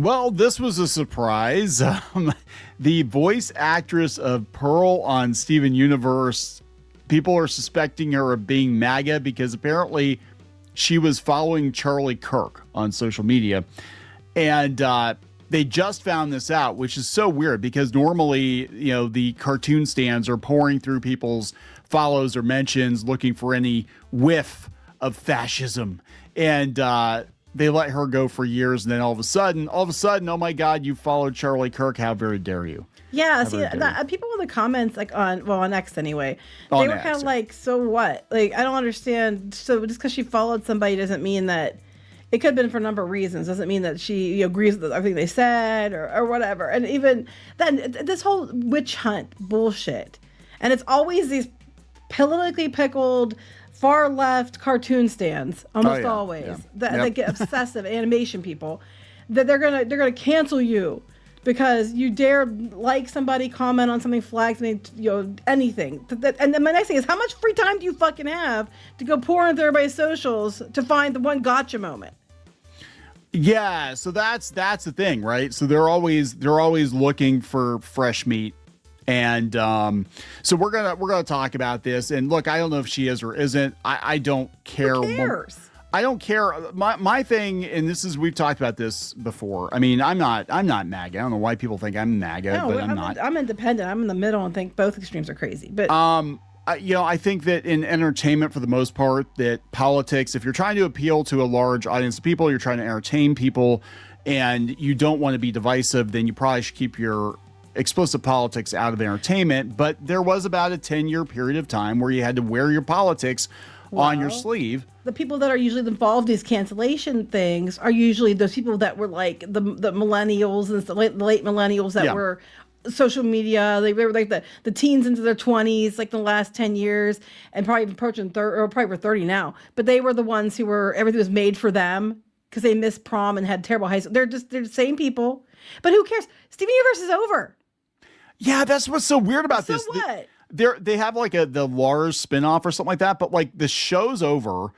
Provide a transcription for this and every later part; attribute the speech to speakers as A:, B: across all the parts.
A: Well, this was a surprise. The voice actress of Pearl on Steven Universe, people are suspecting her of being MAGA because apparently she was following Charlie Kirk on social media. And they just found this out, which is so weird because normally, the cartoon stands are pouring through people's follows or mentions looking for any whiff of fascism. And they let her go for years, and then all of a sudden, oh my God, you followed Charlie Kirk. How very dare you?
B: Yeah, see, people in the comments, like on X anyway, they were kind of like, so what? Like, I don't understand. So just because she followed somebody doesn't mean that it could have been for a number of reasons. Doesn't mean that she agrees with everything they said or whatever. And even then, this whole witch hunt bullshit, and it's always these politically pickled far left cartoon stands, almost always that get obsessive animation people, that they're gonna cancel you because you dare like somebody, comment on something, flag something, anything. And then my next thing is, how much free time do you fucking have to go pour into everybody's socials to find the one gotcha moment?
A: Yeah, so that's the thing, right? So they're always looking for fresh meat. And so we're gonna talk about this. And look, I don't know if she is or isn't. I don't care.
B: Who cares?
A: I don't care. My thing, and this is, we've talked about this before. I mean, I'm not MAGA. I don't know why people think I'm MAGA, but I'm not.
B: I'm independent. I'm in the middle and think both extremes are crazy. But
A: I think that in entertainment, for the most part, that politics, if you're trying to appeal to a large audience of people, you're trying to entertain people, and you don't want to be divisive, then you probably should keep your explicit politics out of entertainment. But there was about a 10-year period of time where you had to wear your politics on your sleeve.
B: The people that are usually involved in these cancellation things are usually those people that were like the millennials and the late millennials that were social media. They were like the teens into their 20s, like the last 10 years, and probably approaching 30, or probably were 30 now. But they were the ones who were, everything was made for them because they missed prom and had terrible high school. They're the same people. But who cares? Steven Universe is over.
A: Yeah, that's what's so weird about
B: so
A: this.
B: What?
A: They have like the Lars spinoff or something like that, but like the show's over.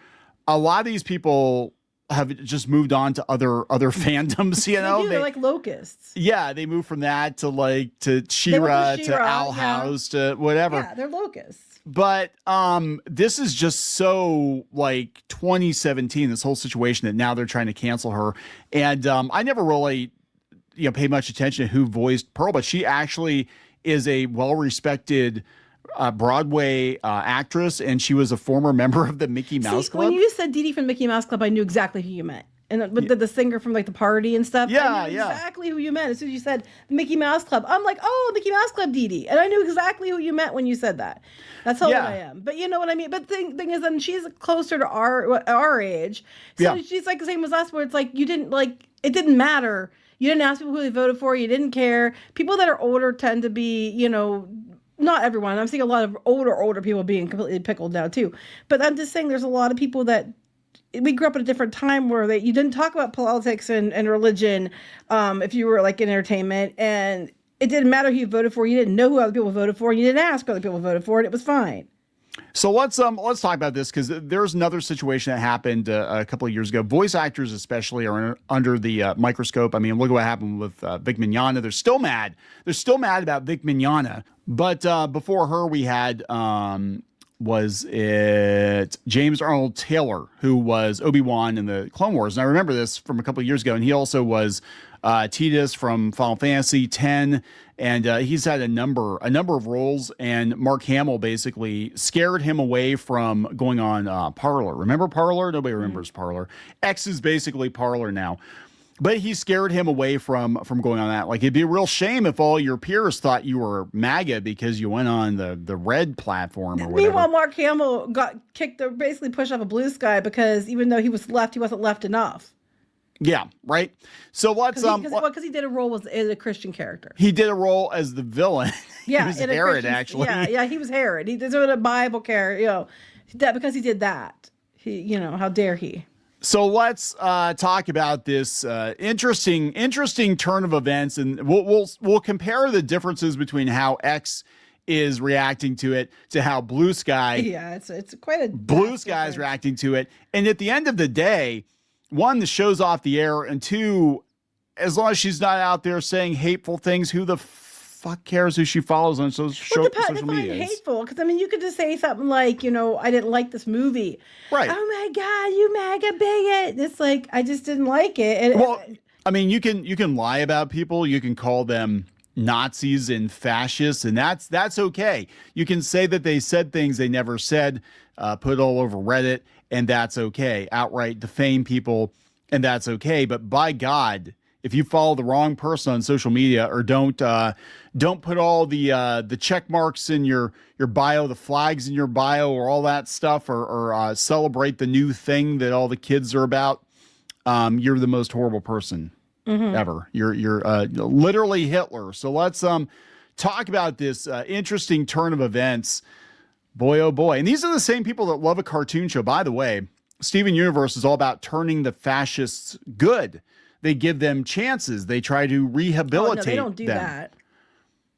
A: A lot of these people have just moved on to other fandoms,
B: They're like locusts.
A: Yeah, they moved from that to She-Ra to Owl House to whatever.
B: Yeah, they're locusts.
A: But this is just so like 2017, this whole situation that now they're trying to cancel her. And I never really paid much attention to who voiced Pearl, but she actually is a well-respected Broadway actress, and she was a former member of the Mickey Mouse Club.
B: When you said Dee Dee from Mickey Mouse Club, I knew exactly who you meant. And with the singer from like the party and stuff, I knew exactly who you meant. As soon as you said the Mickey Mouse Club, I'm like, oh, Mickey Mouse Club, Dee Dee. And I knew exactly who you meant when you said that. That's how old I am. But you know what I mean? But the thing is, then she's closer to our age. So she's like the same as us, where it's like, you didn't like, it didn't matter. You didn't ask people who they voted for. You didn't care. People that are older tend to be, not everyone. I'm seeing a lot of older people being completely pickled now too. But I'm just saying there's a lot of people that we grew up at a different time where you didn't talk about politics and religion if you were like in entertainment, and it didn't matter who you voted for. You didn't know who other people voted for, and you didn't ask who other people voted for, and it was fine.
A: So let's talk about this, because there's another situation that happened a couple of years ago. Voice actors especially are under the microscope. I mean, look at what happened with Vic Mignogna. They're still mad. They're still mad about Vic Mignogna. But before her, we had was it James Arnold Taylor, who was Obi-Wan in the Clone Wars. And I remember this from a couple of years ago. And he also was Tidus from Final Fantasy X. And he's had a number of roles. And Mark Hamill basically scared him away from going on Parler. Remember Parler? Nobody remembers Parler. X is basically Parler now. But he scared him away from going on that. Like, it'd be a real shame if all your peers thought you were MAGA because you went on the red platform or whatever.
B: Meanwhile, Mark Hamill got kicked, basically pushed off a blue sky because even though he was left, he wasn't left enough.
A: Yeah, right. So let's
B: because he did a role as a Christian character.
A: He did a role as the villain.
B: Yeah,
A: he was Herod, actually.
B: Yeah, he was Herod. He did a Bible character, that because he did that. How dare he?
A: So let's talk about this interesting turn of events, and we'll compare the differences between how X is reacting to it to how Blue Sky.
B: Yeah, it's quite a
A: Blue Sky is reacting to it, and at the end of the day, one, the show's off the air, and two, as long as she's not out there saying hateful things, who the fuck cares who she follows on social media?
B: Hateful, because I mean, you could just say something like, you know, I didn't like this movie.
A: Right.
B: Oh my God, you MAGA bigot. It's like, I just didn't like it. And,
A: well, I mean, you can lie about people. You can call them Nazis and fascists, and that's okay. You can say that they said things they never said, put all over Reddit, and that's okay. Outright defame people, and that's okay. But by God, if you follow the wrong person on social media, or don't put all the check marks in your bio, the flags in your bio, or all that stuff, or celebrate the new thing that all the kids are about, you're the most horrible person ever. You're literally Hitler. So let's talk about this interesting turn of events. Boy, oh boy. And these are the same people that love a cartoon show. By the way, Steven Universe is all about turning the fascists good. They give them chances. They try to rehabilitate them.
B: They don't do that.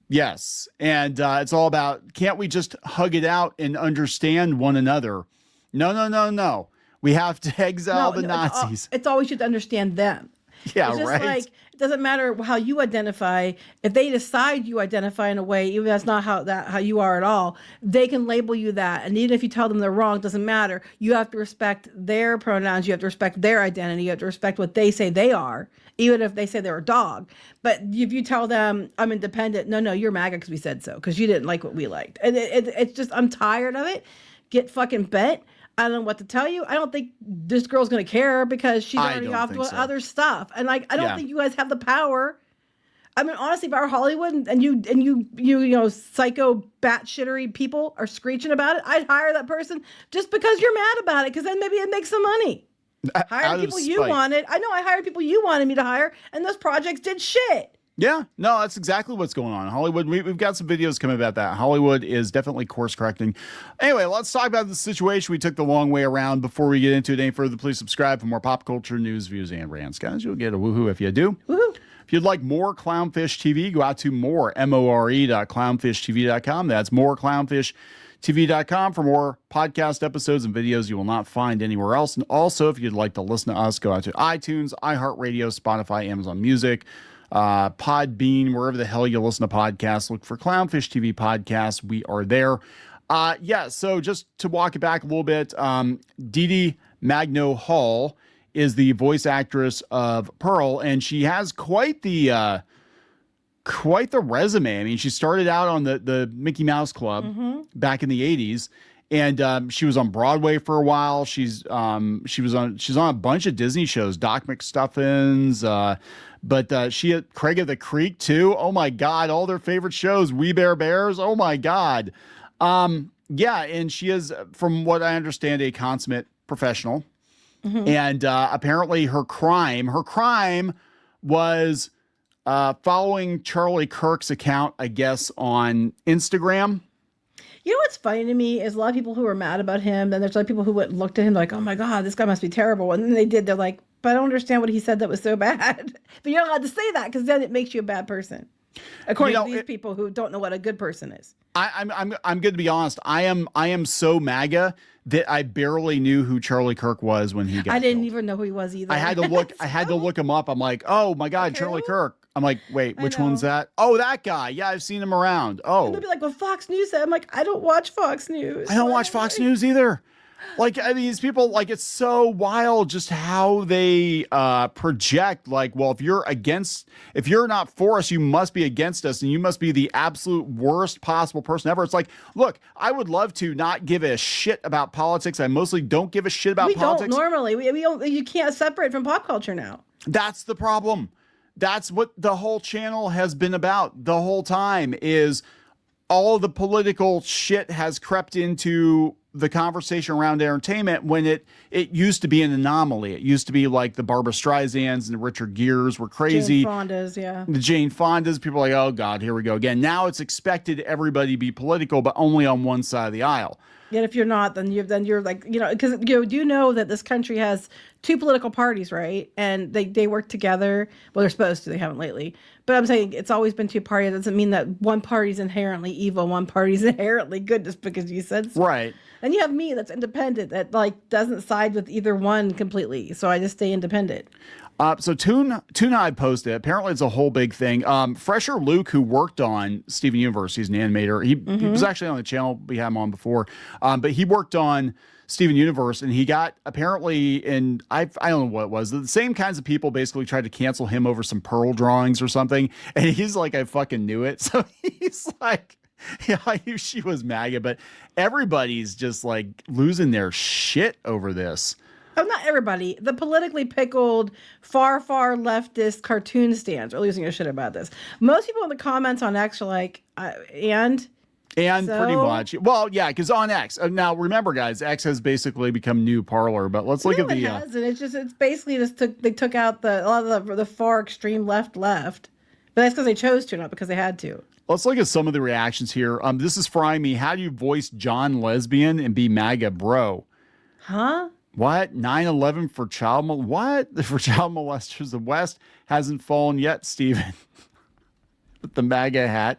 A: Yes. And it's all about, can't we just hug it out and understand one another? No. We have to exile the Nazis.
B: It's always should understand them.
A: Yeah,
B: it's just
A: right.
B: Like, it doesn't matter how you identify. If they decide you identify in a way, even if that's not how you are at all, they can label you that. And even if you tell them they're wrong, it doesn't matter. You have to respect their pronouns. You have to respect their identity. You have to respect what they say they are, even if they say they're a dog. But if you tell them, I'm independent, no, you're MAGA because we said so, because you didn't like what we liked. And it's just, I'm tired of it. Get fucking bent. I don't know what to tell you. I don't think this girl's going to care because she's already off doing other stuff. And like, I don't think you guys have the power. I mean, honestly, if our Hollywood and you psycho batshittery people are screeching about it, I'd hire that person just because you're mad about it. Because then maybe it makes some money. Hire people you wanted. I know I hired people you wanted me to hire, and those projects did shit.
A: Yeah, no, that's exactly what's going on. Hollywood, we've got some videos coming about that. Hollywood is definitely course correcting. Anyway, let's talk about the situation. We took the long way around. Before we get into it any further, please subscribe for more pop culture news, views, and rants. Guys, you'll get a woohoo if you do.
B: Woohoo.
A: If you'd like more Clownfish TV, go out to more.clownfishtv.com. That's moreclownfishtv.com for more podcast episodes and videos you will not find anywhere else. And also, if you'd like to listen to us, go out to iTunes, iHeartRadio, Spotify, Amazon Music, Podbean, wherever the hell you listen to podcasts. Look for Clownfish TV Podcast. We are there. So just to walk it back a little bit, Dee Dee Magno Hall is the voice actress of Pearl, and she has quite the resume. I mean, she started out on the Mickey Mouse Club back in the 80s. And she was on Broadway for a while. She's on a bunch of Disney shows, Doc McStuffins, but she had Craig of the Creek too. Oh my God, all their favorite shows, We Bare Bears. Oh my God. And she is, from what I understand, a consummate professional. And apparently her crime was following Charlie Kirk's account, I guess, on Instagram.
B: You know what's funny to me is a lot of people who are mad about him, then there's like people who would look at him like, oh my God, this guy must be terrible. And then they're like, but I don't understand what he said that was so bad. But you're not allowed to say that because then it makes you a bad person. According to these people who don't know what a good person is. I'm
A: going to be honest. I am so MAGA that I barely knew who Charlie Kirk was when he got
B: I didn't
A: killed.
B: even know who he was either.
A: I had to look. I had to look him up. I'm like, oh my God,
B: okay,
A: Charlie Kirk. I'm like, wait, which one's that? Oh, that guy. Yeah, I've seen him around. Oh,
B: and they'll be like, well, Fox News said. I'm like, I don't watch Fox News.
A: I don't watch Fox News either. Like, I mean, these people, like, it's so wild just how they project. Like, well, if you're not for us, you must be against us, and you must be the absolute worst possible person ever. It's like, look, I would love to not give a shit about politics. I mostly don't give a shit about politics.
B: We don't normally. We don't. You can't separate from pop culture now.
A: That's the problem. That's what the whole channel has been about the whole time, is all the political shit has crept into the conversation around entertainment when it used to be an anomaly. It used to be like the Barbra Streisands and the Richard Gere's were crazy.
B: Jane Fondas, yeah.
A: The Jane Fondas, people are like, oh God, here we go again. Now it's expected everybody to be political, but only on one side of the aisle.
B: Yet if you're not, then you're like, because you know that this country has two political parties, right? And they work together. Well, they're supposed to. They haven't lately. But I'm saying it's always been two parties. It doesn't mean that one party's inherently evil, one party's inherently good just because you said so.
A: Right.
B: And you have me that's independent, that like doesn't side with either one completely. So I just stay independent.
A: So Toonhive posted. Apparently, it's a whole big thing. Fresher Luke, who worked on Steven Universe, he's an animator. He was actually on the channel. We had him on before, but he worked on Steven Universe, and he got apparently in I don't know what it was. The same kinds of people basically tried to cancel him over some Pearl drawings or something, and he's like, I fucking knew it. So he's like, yeah, I knew she was MAGA, but everybody's just like losing their shit over this.
B: Oh, not everybody. The politically pickled, far leftist cartoon stands are losing their shit about this. Most people in the comments on X are like, and so?
A: Pretty much. Well, yeah, because on X. Now, remember, guys, X has basically become new Parlor, but let's look at the...
B: It's basically they took out a lot of the far extreme left. But that's because they chose to, not because they had to.
A: Let's look at some of the reactions here. This is frying me. How do you voice John Lesbian and be MAGA bro?
B: Huh?
A: What? 9/11 for for child molesters? The West hasn't fallen yet, Steven. With the MAGA hat.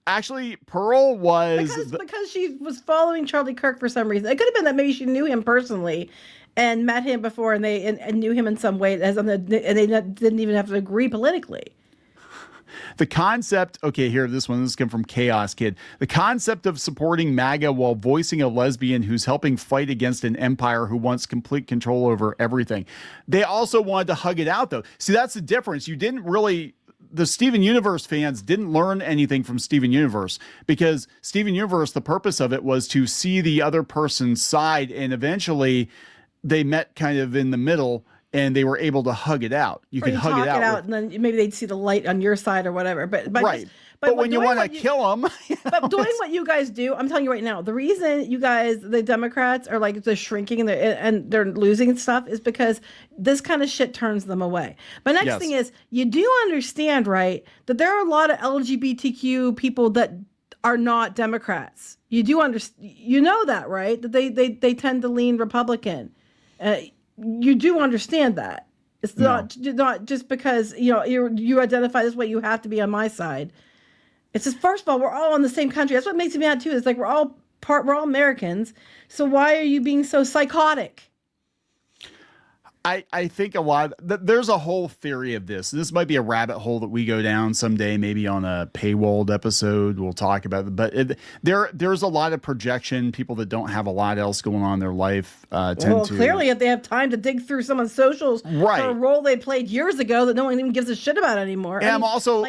A: Actually, Pearl was
B: because she was following Charlie Kirk for some reason. It could have been that maybe she knew him personally and met him before, and they knew him in some way, and they didn't even have to agree politically.
A: The concept, okay, here, this came from Chaos Kid. The concept of supporting MAGA while voicing a lesbian who's helping fight against an empire who wants complete control over everything. They also wanted to hug it out, though. See, that's the difference. You didn't really... The Steven Universe fans didn't learn anything from Steven Universe, because Steven Universe, the purpose of it was to see the other person's side, and eventually they met kind of in the middle, and they were able to hug it out. You could hug it out,
B: and then maybe they'd see the light on your side or whatever. But
A: right. But when you want to kill them,
B: but doing what you guys do, I'm telling you right now, the reason you guys, the Democrats, are like the shrinking and they're losing stuff is because this kind of shit turns them away. My next thing is, you do understand, right, that there are a lot of LGBTQ people that are not Democrats. You do understand, you know that, right? That they tend to lean Republican. You do understand that. It's not just because you identify this way, you have to be on my side. It's just, first of all, we're all in the same country. That's what makes me mad too. It's like we're all Americans. So why are you being so psychotic?
A: I think there's a whole theory of this. This might be a rabbit hole that we go down someday, maybe on a paywalled episode. We'll talk about it. But there's a lot of projection. People that don't have a lot else going on in their life tend to.
B: Clearly, if they have time to dig through someone's socials for a role they played years ago that no one even gives a shit about anymore.
A: And I'm also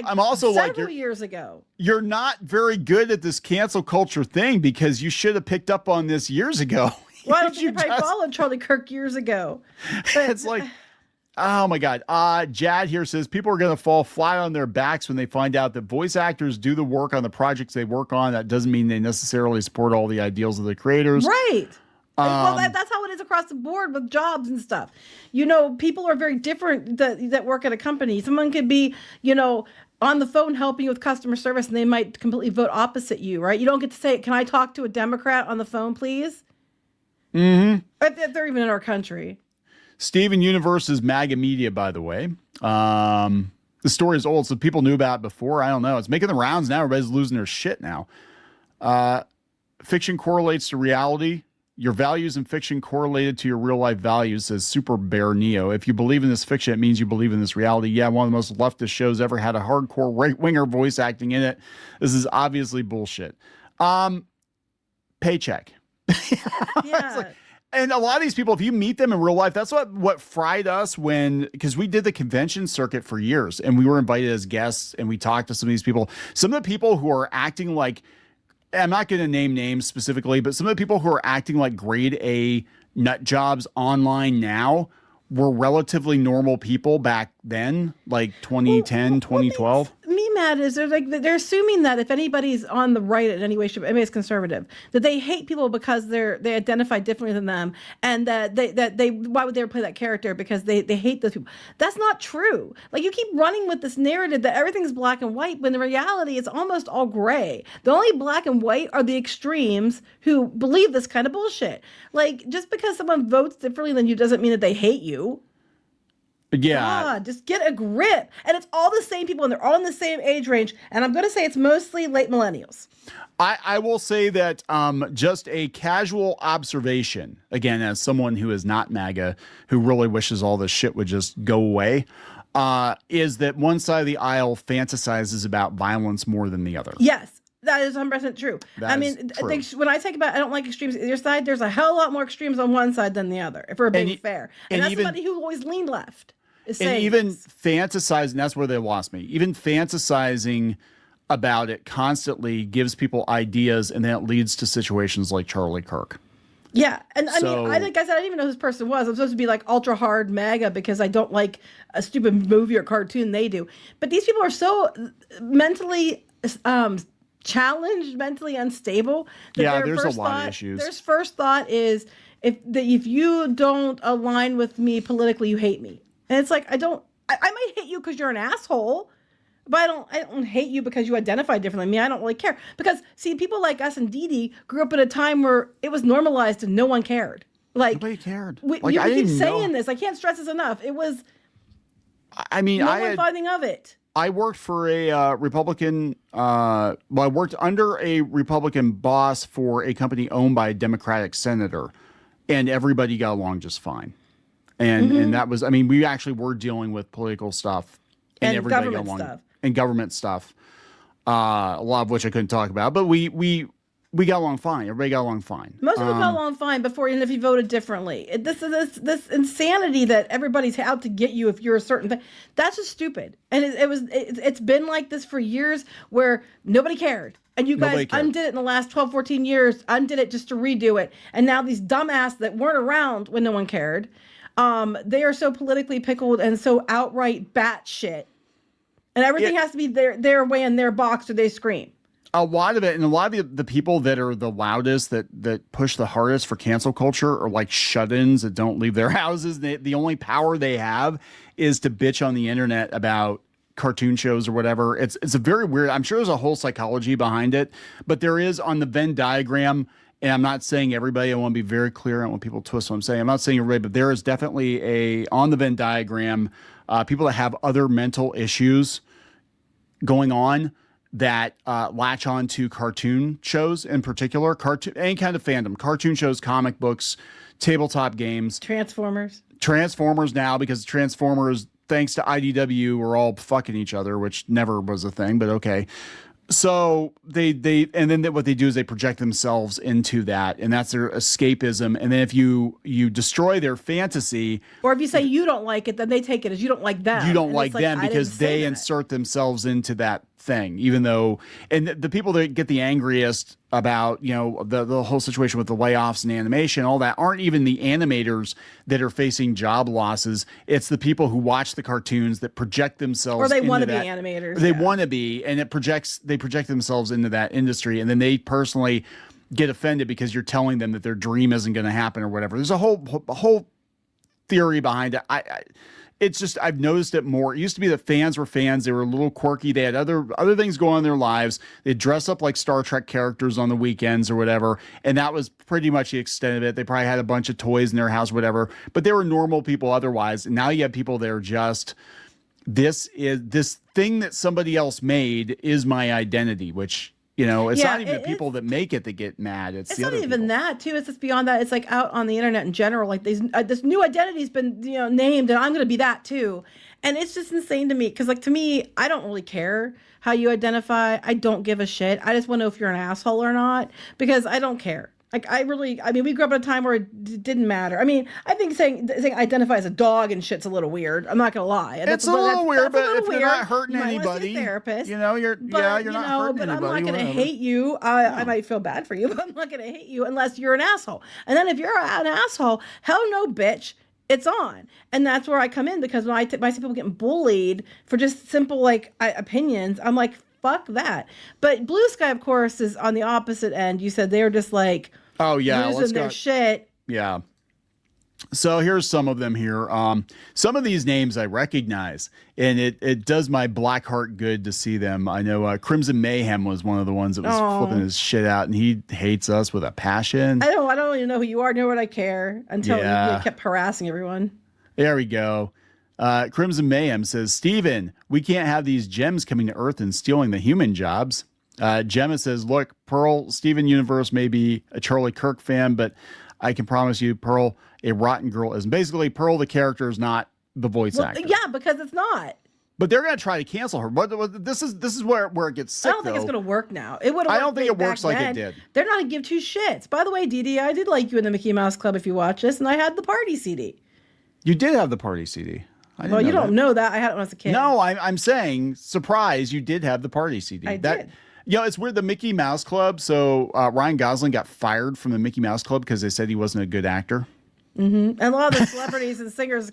B: several years ago.
A: You're not very good at this cancel culture thing, because you should have picked up on this years ago.
B: Why don't you probably followed Charlie Kirk years ago?
A: But it's like, oh my God. Jad here says people are going to fall flat on their backs when they find out that voice actors do the work on the projects they work on. That doesn't mean they necessarily support all the ideals of the creators.
B: Right. Well, that's how it is across the board with jobs and stuff. People are very different that work at a company. Someone could be, on the phone helping you with customer service, and they might completely vote opposite you, right? You don't get to say, can I talk to a Democrat on the phone, please?
A: Mm-hmm.
B: They're even in our country.
A: Steven Universe is MAGA media, by the way. The story is old, so people knew about it before. I don't know. It's making the rounds now. Everybody's losing their shit now. Fiction correlates to reality. Your values in fiction correlated to your real life values, says Super Bear Neo. If you believe in this fiction, it means you believe in this reality. Yeah, one of the most leftist shows ever had a hardcore right-winger voice acting in it. This is obviously bullshit. Paycheck.
B: Yeah.
A: And a lot of these people, if you meet them in real life, that's what fried us because we did the convention circuit for years, and we were invited as guests, and we talked to some of these people. Some of the people who are acting like, I'm not going to name names specifically, but some of the people who are acting like grade A nut jobs online now were relatively normal people back then, like 2010, 2012.
B: Me mad is they're assuming that if anybody's on the right in any way, anybody's conservative, that they hate people because they identify differently than them, and that they why would they ever play that character, because they hate those people. That's not true. Like, you keep running with this narrative that everything's black and white, when the reality it's almost all gray. The only black and white are the extremes who believe this kind of bullshit. Like, just because someone votes differently than you doesn't mean that they hate you.
A: Yeah.
B: God, just get a grip. And it's all the same people, and they're all in the same age range. And I'm going to say it's mostly late millennials.
A: I will say that just a casual observation, again, as someone who is not MAGA, who really wishes all this shit would just go away, is that one side of the aisle fantasizes about violence more than the other.
B: Yes, that is 100% true. I mean, when I talk about I don't like extremes either side, there's a hell of a lot more extremes on one side than the other, if we're being fair. And that's somebody who always leaned left.
A: And even fantasizing, that's where they lost me. Even fantasizing about it constantly gives people ideas, and then it leads to situations like Charlie Kirk.
B: Yeah, and I mean, like I said, I didn't even know who this person was. I'm supposed to be like ultra hard MAGA because I don't like a stupid movie or cartoon they do. But these people are so mentally challenged, mentally unstable. That
A: there's a lot of issues.
B: Their first thought is if you don't align with me politically, you hate me. And it's like I might hate you because you're an asshole. But I don't hate you because you identify differently than me. I don't really care. Because, see, people like us and Dee Dee grew up at a time where it was normalized and no one cared. Like,
A: nobody cared.
B: You keep saying this. I can't stress this enough. It was,
A: I mean,
B: no one thought anything of it.
A: I worked for a Republican, I worked under a Republican boss for a company owned by a Democratic senator. And everybody got along just fine. And that was, I mean, we actually were dealing with political stuff. And everybody
B: government
A: got along.
B: Stuff.
A: And government stuff, a lot of which I couldn't talk about, but we got along fine. Everybody got along fine.
B: Most people got along fine before, even if you voted differently. This insanity that everybody's out to get you if you're a certain thing. That's just stupid. And it's been like this for years where nobody cared. And you guys undid it in the last 12, 14 years, undid it just to redo it. And now these dumbass that weren't around when no one cared, they are so politically pickled and so outright batshit. And everything has to be their way in their box or they scream.
A: A lot of it, and a lot of the people that are the loudest, that push the hardest for cancel culture are like shut-ins that don't leave their houses. The only power they have is to bitch on the internet about cartoon shows or whatever. It's a very weird, I'm sure there's a whole psychology behind it, but there is on the Venn diagram, and I'm not saying everybody, I want to be very clear, I don't want people to twist what I'm saying. I'm not saying everybody, but there is definitely on the Venn diagram, people that have other mental issues going on that latch on to cartoon shows in particular, any kind of fandom, cartoon shows, comic books, tabletop games, Transformers now, because Transformers, thanks to IDW, were all fucking each other, which never was a thing, but okay. So and then what they do is they project themselves into that, and that's their escapism. And then if you destroy their fantasy,
B: or if you say you don't like it, then they take it as you don't like them.
A: You don't like them because they insert themselves into that thing, even though, and the people that get the angriest about, the whole situation with the layoffs and animation, all that, aren't even the animators that are facing job losses. It's the people who watch the cartoons that project themselves,
B: or they want to be animators.
A: They want to be, and they project themselves into that industry, and then they personally get offended because you're telling them that their dream isn't going to happen or whatever. There's a whole theory behind it. It's just, I've noticed it more. It used to be that fans were fans. They were a little quirky. They had other things going on in their lives. They'd dress up like Star Trek characters on the weekends or whatever. And that was pretty much the extent of it. They probably had a bunch of toys in their house, whatever. But they were normal people otherwise. And now you have people that are just, this thing that somebody else made is my identity, which, it's not even the people that make it that get mad. It's the
B: not
A: other
B: even
A: people.
B: That too. It's just beyond that. It's like out on the internet in general, like this new identity's been, named, and I'm going to be that too. And it's just insane to me. Cause like, to me, I don't really care how you identify. I don't give a shit. I just want to know if you're an asshole or not, because I don't care. Like, we grew up at a time where it didn't matter. I mean, I think saying identify as a dog and shit's a little weird. I'm not gonna lie.
A: It's a little weird, but if you're not hurting anybody,
B: therapist,
A: you're not hurting anybody.
B: But I'm not gonna hate you. I might feel bad for you, but I'm not gonna hate you unless you're an asshole. And then if you're an asshole, hell no, bitch. It's on. And that's where I come in, because when I see people getting bullied for just simple opinions, I'm like, fuck that. But Blue Sky, of course, is on the opposite end. You said they're just like, losing their shit.
A: Yeah. So here's some of them here. Some of these names I recognize, and it does my black heart good to see them. I know Crimson Mayhem was one of the ones that was flipping his shit out, and he hates us with a passion.
B: I don't even know who you are, nor would I care until you kept harassing everyone.
A: There we go. Crimson Mayhem says, Steven, we can't have these gems coming to Earth and stealing the human jobs. Gemma says, look, Pearl, Steven Universe may be a Charlie Kirk fan, but I can promise you, Pearl, a rotten girl isn't. Basically, Pearl, the character, is not the voice actor.
B: Yeah, because it's not.
A: But they're going to try to cancel her. But this is where it gets sick,
B: I don't think it's going to work now. It would. I
A: don't think it works like it did.
B: They're not going to give two shits. By the way, Dee Dee, I did like you in the Mickey Mouse Club if you watch this, and I had the party CD.
A: You did have the party CD.
B: Well, you don't know that. I had it when I was a kid.
A: No, I'm saying, surprise, you did have the party CD.
B: I did.
A: You know, it's weird. The Mickey Mouse Club. So Ryan Gosling got fired from the Mickey Mouse Club because they said he wasn't a good actor.
B: Mm-hmm. And a lot of the celebrities and singers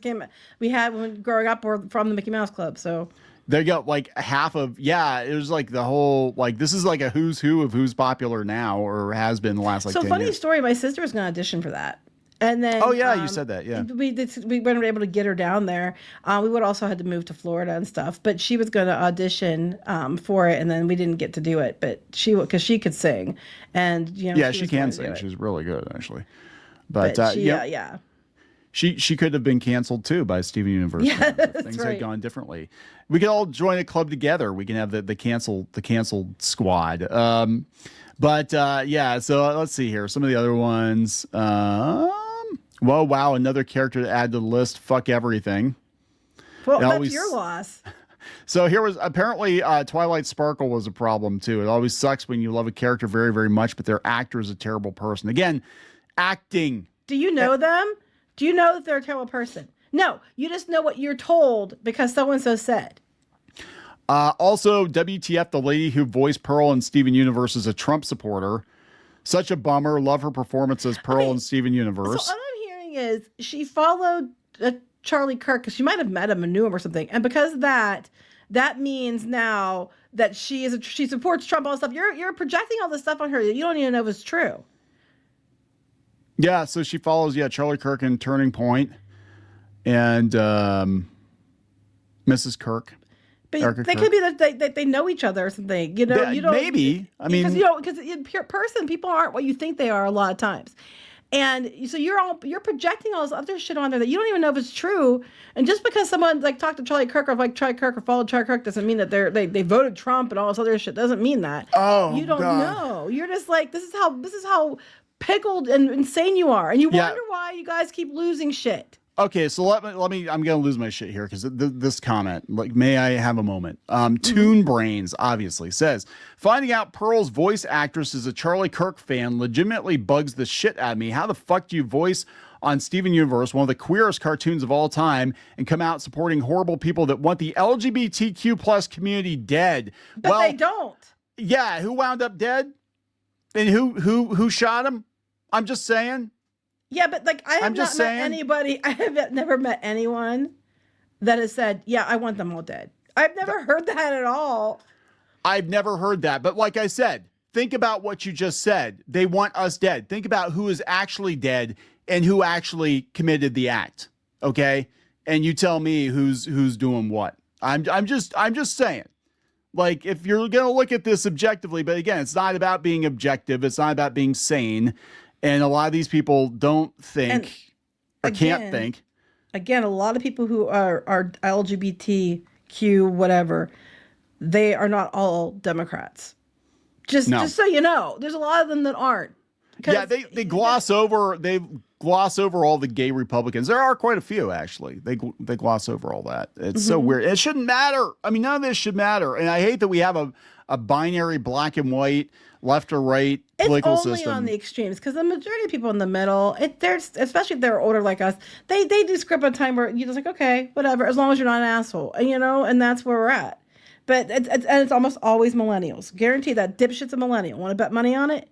B: we had when growing up were from the Mickey Mouse Club. So
A: they got like half of, it was like the whole, like, this is like a who's who of who's popular now or has been the last 10
B: funny
A: years.
B: Story, my sister was going to audition for that. And then,
A: you said that, yeah.
B: We weren't able to get her down there. We would also had to move to Florida and stuff, but she was going to audition for it, and then we didn't get to do it. But because she could sing, and
A: she can sing. She's really good, actually. But She could have been canceled too by Steven Universe.
B: Yeah,
A: things had gone differently. We could all join a club together. We can have the canceled squad. So let's see here. Some of the other ones. Well, wow, another character to add to the list. Fuck everything.
B: Well, that's your loss.
A: So here was apparently Twilight Sparkle was a problem too. It always sucks when you love a character very, very much, but their actor is a terrible person. Again, acting.
B: Do you know them? Do you know that they're a terrible person? No, you just know what you're told because so-and-so said.
A: Also, WTF, the lady who voiced Pearl in Steven Universe is a Trump supporter. Such a bummer. Love her performance as Pearl in Steven Universe.
B: So what I'm hearing is she followed Charlie Kirk because she might have met him and knew him or something. And because of that means now that she supports Trump, all this stuff. You're projecting all this stuff on her that you don't even know if it's true.
A: Yeah, so she follows, Charlie Kirk in Turning Point and Mrs. Kirk.
B: But they could be that they know each other or something. You don't
A: maybe. I mean,
B: because in pure person, people aren't what you think they are a lot of times, and so you're projecting all this other shit on there that you don't even know if it's true. And just because someone like talked to Charlie Kirk or like Charlie Kirk or followed Charlie Kirk doesn't mean that they voted Trump and all this other shit. Doesn't mean that.
A: Oh,
B: you don't know. You're just like this is how pickled and insane you are, and you wonder why you guys keep losing shit.
A: Okay, so let me. I'm gonna lose my shit here because this comment. Like, may I have a moment? Toon Brains obviously says finding out Pearl's voice actress is a Charlie Kirk fan legitimately bugs the shit out of me. How the fuck do you voice on Steven Universe, one of the queerest cartoons of all time, and come out supporting horrible people that want the LGBTQ plus community dead?
B: But they don't.
A: Yeah, who wound up dead? And who shot him? I'm just saying.
B: Yeah, but like I have not met anybody. I have never met anyone that has said, "Yeah, I want them all dead." I've never heard that at all.
A: I've never heard that. But like I said, think about what you just said. They want us dead. Think about who is actually dead and who actually committed the act. Okay, and you tell me who's doing what. I'm just saying. Like, if you're gonna look at this objectively, but again, it's not about being objective. It's not about being sane. And a lot of these people don't think or can't think.
B: Again, a lot of people who are LGBTQ, whatever, they are not all Democrats. Just so you know, there's a lot of them that aren't.
A: Yeah, they gloss over all the gay Republicans. There are quite a few, actually. They gloss over all that. It's so weird. It shouldn't matter. I mean, none of this should matter. And I hate that we have a binary black and white, left or right political system.
B: It's only on the extremes because the majority of people in the middle, especially if they're older like us, they do script a time where you're just like, okay, whatever, as long as you're not an asshole, and that's where we're at. But it's almost always millennials. Guarantee that dipshit's a millennial. Want to bet money on it?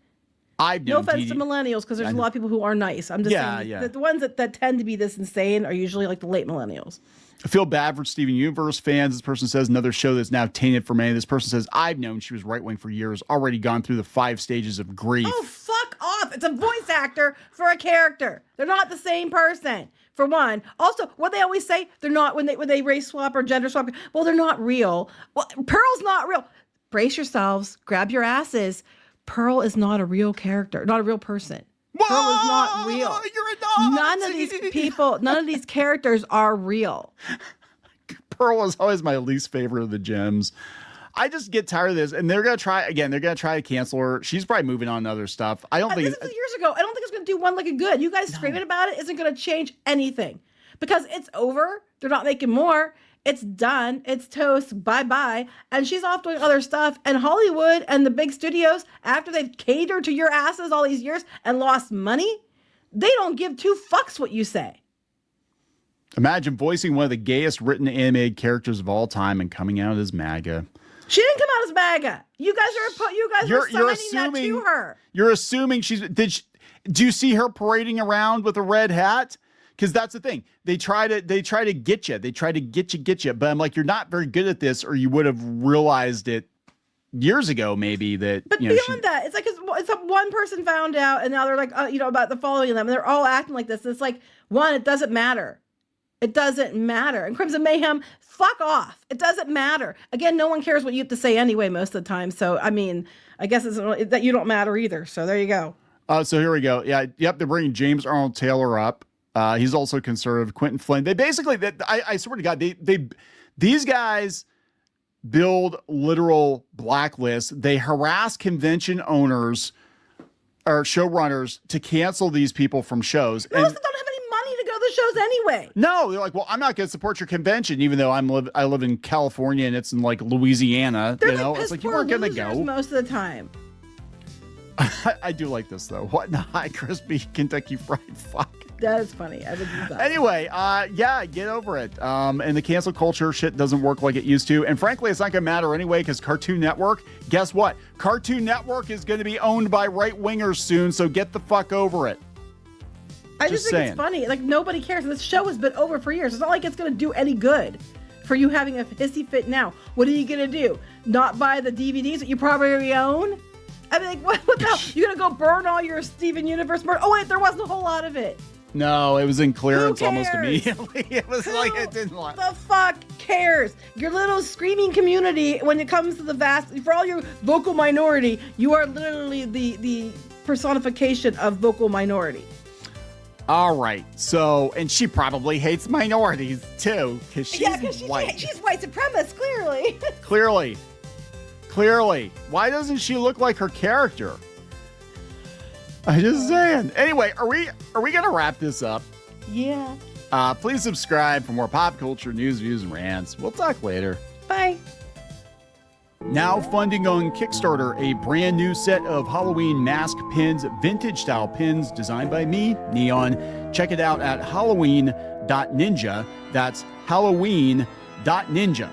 B: No offense to millennials because there's a lot of people who are nice. I'm just saying that the ones that tend to be this insane are usually like the late millennials.
A: I feel bad for Steven Universe fans. This person says another show that's now tainted for many. This person says, I've known she was right-wing for years, already gone through the 5 stages of grief.
B: Oh, fuck off. It's a voice actor for a character. They're not the same person, for one. Also, what they always say, they're not, when they race swap or gender swap, well, they're not real. Well, Pearl's not real. Brace yourselves. Grab your asses. Pearl is not a real character, not a real person.
A: Whoa,
B: Pearl is not real.
A: You're a Nazi.
B: None of these characters are real.
A: Pearl was always my least favorite of the gems. I just get tired of this, and they're gonna try again. They're gonna try to cancel her. She's probably moving on to other stuff. I don't think
B: this was years ago. I don't think it's gonna do one like a good. You guys screaming about it isn't gonna change anything because it's over. They're not making more. It's done. It's toast. Bye-bye. And she's off doing other stuff. And Hollywood and the big studios, after they've catered to your asses all these years and lost money, they don't give two fucks what you say.
A: Imagine voicing one of the gayest written animated characters of all time and coming out as MAGA.
B: She didn't come out as MAGA. You guys are assigning that to her.
A: You're assuming do you see her parading around with a red hat? Because that's the thing. They try to get you. They try to get you. But I'm like, you're not very good at this, or you would have realized it years ago, maybe that.
B: But beyond that, it's like it's one person found out, and now they're like, about the following them, and they're all acting like this. It's like, one, it doesn't matter. It doesn't matter. And Crimson Mayhem, fuck off. It doesn't matter. Again, no one cares what you have to say anyway most of the time. So I mean, I guess it's that you don't matter either. So there you go.
A: So here we go. Yeah, yep. They're bringing James Arnold Taylor up. He's also conservative. Quentin Flynn. They basically, I swear to God, these guys build literal blacklists. They harass convention owners or showrunners to cancel these people from shows.
B: Most of them don't have any money to go to the shows anyway.
A: No, they're like, well, I'm not going to support your convention, even though I live in California and it's in like Louisiana.
B: They're
A: it's like you weren't going to go
B: most of the time.
A: I do like this though. What in the high crispy Kentucky Fried Fuck?
B: That is funny. I would use that.
A: Anyway, yeah, get over it. And the cancel culture shit doesn't work like it used to. And frankly, it's not going to matter anyway because Cartoon Network, guess what? Cartoon Network is going to be owned by right-wingers soon, so get the fuck over it.
B: I just think it's funny. Like, nobody cares. This show has been over for years. It's not like it's going to do any good for you having a hissy fit now. What are you going to do? Not buy the DVDs that you probably already own? I mean, like, what the hell? You're going to go burn all your Steven Universe merch? Oh, wait, there wasn't a whole lot of it.
A: No, it was in clearance almost immediately. It was like it didn't like.
B: The fuck cares? Your little screaming community, when it comes to the vast, for all your vocal minority, you are literally the personification of vocal minority.
A: All right. So, and she probably hates minorities too, because she's white.
B: She's white supremacist, clearly.
A: Clearly. Why doesn't she look like her character? I'm just saying. Anyway, are we gonna wrap this up?
B: Yeah.
A: Please subscribe for more pop culture news, views, and rants. We'll talk later.
B: Bye.
A: Now funding on Kickstarter, a brand new set of Halloween mask pins, vintage style pins designed by me, Kneon. Check it out at halloween.ninja. That's halloween.ninja.